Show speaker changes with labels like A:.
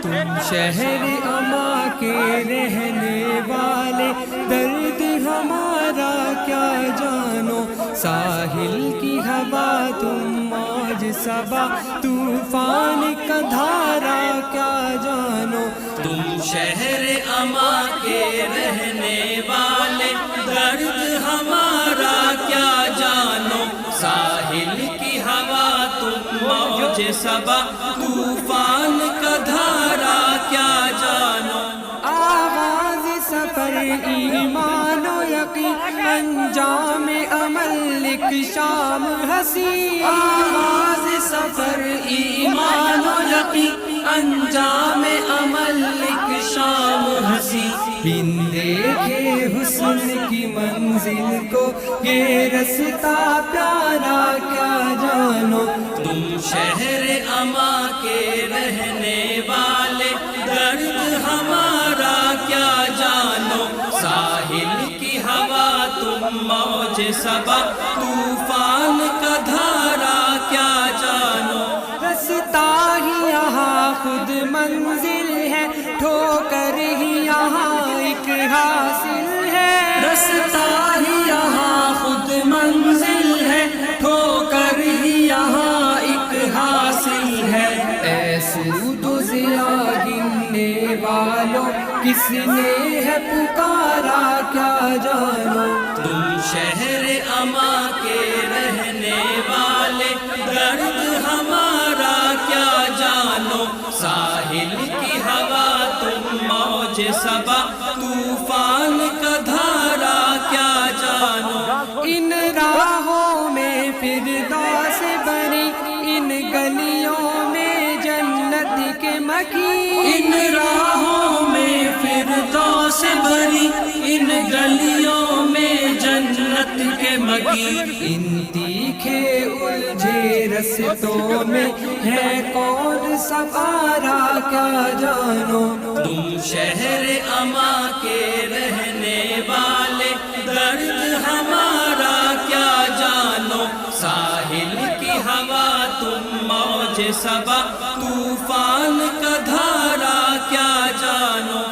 A: تم شہر اما کے رہنے والے، درد ہمارا کیا جانو، ساحل کی ہوا تم موج صبا، طوفان کا دھارا کیا جانو۔ تم شہر اما کے رہنے والے، درد ہمارا کیا جانو، ساحل کی ہوا تم موج صبا، طوفان کا دھارا کیا جانو۔ آغاز سفر ایمان و یقین، انجام عمل ایک شام ہنسی، آغاز سفر ایمان و یقین، انجام عمل ایک شام ہنسی، بن دیکھے حسن کی منزل کو یہ رستہ پیارا کیا جانو۔ تم شہر اما کے رہنے والے، درد ہمارا کیا جانو، ساحل کی ہوا تم موج صبا، طوفان کا دھارا کیا جانو۔ رستہ ہی یہاں خود منزل ہے، ٹھوکر ہی یہاں ایک حاصل ہے، رستہ ہی یہاں خود منزل ہے، ٹھوکر ہی یہاں ایک حاصل ہے۔ اے سود و ضیا گننے والوں، کس نے ہے پکارا کیا جانو۔ تم شہر اما کے رہنے والے، درد ہمارا کیا جانو، ساحل کی ہوا تم موج صبا، طوفان کا دھارا کیا جانو۔ ان راہوں میں فردوس بنی، ان گلیوں میں جنت کے مکی، ان راہوں میں فردوس بنی، ان گلیوں میں جنت کے مکی، ان تیکھے الجھے رستوں میں ہے کون سوارا کیا جانو۔ تم شہر اما کے رہنے والے، درد ہمارا کیا جانو، ساحل کی ہوا تم موج صبا، طوفان کا دھارا کیا جانو۔